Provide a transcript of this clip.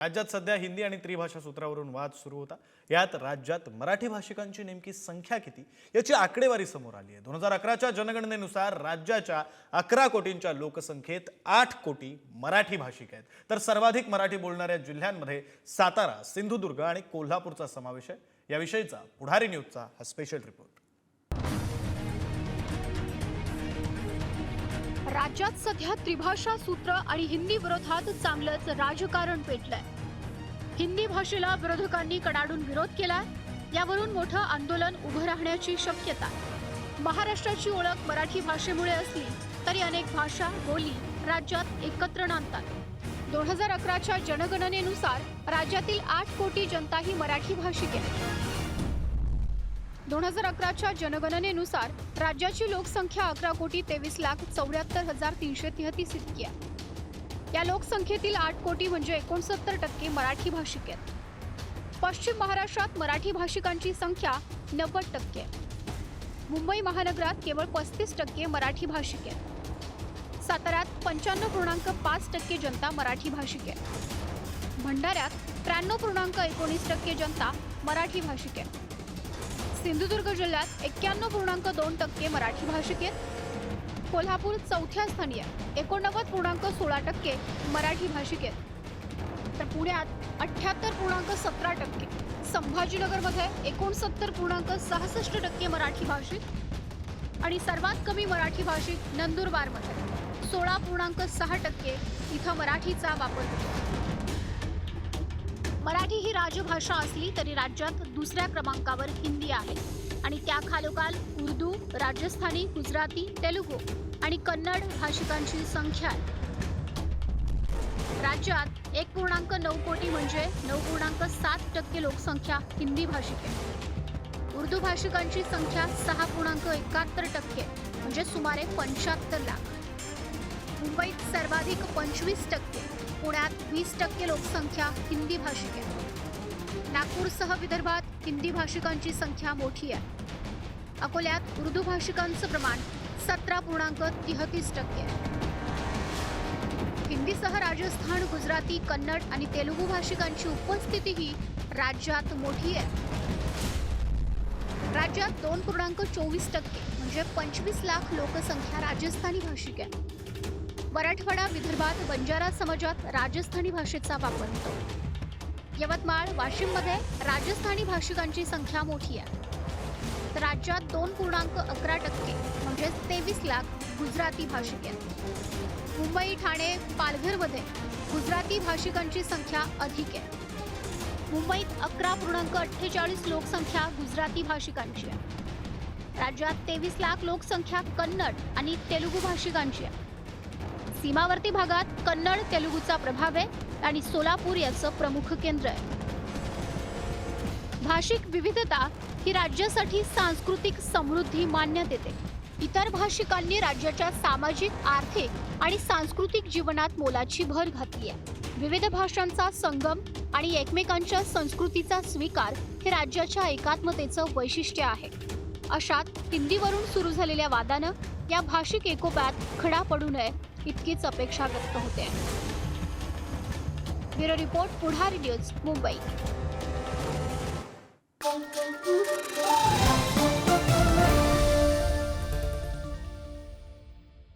राज्यात सध्या हिंदी आणि त्रिभाषा सूत्रावरून वाद सुरू होता। यात राज्यात मराठी भाषिकांची नेमकी संख्या किती याची आकडेवारी समोर आली आहे। 2011च्या जनगणनेनुसार राज्याच्या 11 कोटींच्या लोकसंख्येत 8 कोटी मराठी भाषिक आहेत, तर सर्वाधिक मराठी बोलणाऱ्या जिल्ह्यांमध्ये सातारा, सिंधुदुर्ग आणि कोल्हापूरचा समावेश आहे। याविषयीचा पुढारी न्यूजचा हा स्पेशल रिपोर्ट। राज्यात सध्या त्रिभाषा सूत्र आणि हिंदी विरोधात चांगलंच राजकारण पेटलंय। हिंदी भाषेला विरोधकांनी कडाडून विरोध केलाय। यावरून मोठं आंदोलन उभं राहण्याची शक्यता आहे। महाराष्ट्राची ओळख मराठी भाषेमुळे असली तरी अनेक भाषा बोली राज्यात एकत्र नांदतात। 2011च्या जनगणनेनुसार राज्यातील 8 कोटी जनता ही मराठी भाषिक आहे। 2011च्या जनगणनेनुसार राज्याची लोकसंख्या 11,23,74,333 इतकी आहे। या लोकसंख्येतील 8 कोटी म्हणजे 69% मराठी भाषिक आहेत। पश्चिम महाराष्ट्रात मराठी भाषिकांची संख्या 90% आहे। मुंबई महानगरात केवळ 35% मराठी भाषिक आहेत। साताऱ्यात 95.5% जनता मराठी भाषिक आहे। भंडाऱ्यात 93.19% जनता मराठी भाषिक आहे। सिंधुदुर्ग जिल्ह्यात 91.2% मराठी भाषिक आहेत। कोल्हापूर चौथ्या स्थानी आहे, 89.16% मराठी भाषिक आहेत। तर पुण्यात 78.17%, संभाजीनगरमध्ये 69.66% मराठी भाषिक आणि सर्वात कमी मराठी भाषिक नंदुरबारमध्ये 16.6% इथं मराठीचा वापर होतो। मराठी ही राजभाषा असली तरी राज्यात दुसऱ्या क्रमांकावर हिंदी आहे आणि त्याखालोखाल उर्दू, राजस्थानी, गुजराती, तेलुगू आणि कन्नड भाषिकांची संख्या आहे। राज्यात 1.9 कोटी म्हणजे 9.7% लोकसंख्या हिंदी भाषिक आहे। उर्दू भाषिकांची संख्या 6.71% म्हणजे सुमारे 75 लाख। मुंबईत सर्वाधिक 25%, पुण्यात 20% लोकसंख्या हिंदी भाषिक आहे। नागपूरसह विदर्भात हिंदी भाषिकांची संख्या मोठी आहे। अकोल्यात उर्दू भाषिकांचं प्रमाण 17.33% आहे। हिंदीसह राजस्थान, गुजराती, कन्नड आणि तेलुगू भाषिकांची उपस्थितीही राज्यात मोठी आहे। राज्यात 2.24% म्हणजे 25 लाख लोकसंख्या राजस्थानी भाषिक आहे। मराठवाडा, विदर्भात बंजारा समाजात राजस्थानी भाषेचा वापर होतो। यवतमाळ, वाशिममध्ये राजस्थानी भाषिकांची संख्या मोठी आहे। तर राज्यात 2.11% म्हणजे 23 लाख गुजराती भाषिक आहेत। मुंबई, ठाणे, पालघरमध्ये गुजराती भाषिकांची संख्या अधिक आहे। मुंबईत 11.48 लोकसंख्या गुजराती भाषिकांची आहे। राज्यात 23 लाख लोकसंख्या कन्नड आणि तेलुगू भाषिकांची आहे। सीमावर्ती भागात कन्नड, तेलुगूचा प्रभाव आहे आणि सोलापूर याचं प्रमुख केंद्र आहे। भाषिक विविधता ही राज्यासाठी सांस्कृतिक समृद्धी मानण्यात येते। इतर भाषिकांनी राज्याच्या सामाजिक, आर्थिक आणि सांस्कृतिक जीवनात मोलाची भर घातली आहे। विविध भाषांचा संगम आणि एकमेकांच्या संस्कृतीचा स्वीकार हे राज्याच्या एकात्मतेचं वैशिष्ट्य आहे। अशात हिंदीवरून सुरू झालेल्या वादानं या भाषिक एकोप्यात खडा पडू नये इतकीच अपेक्षा व्यक्त होते। ब्युरो रिपोर्ट, पुढारी न्यूज, मुंबई।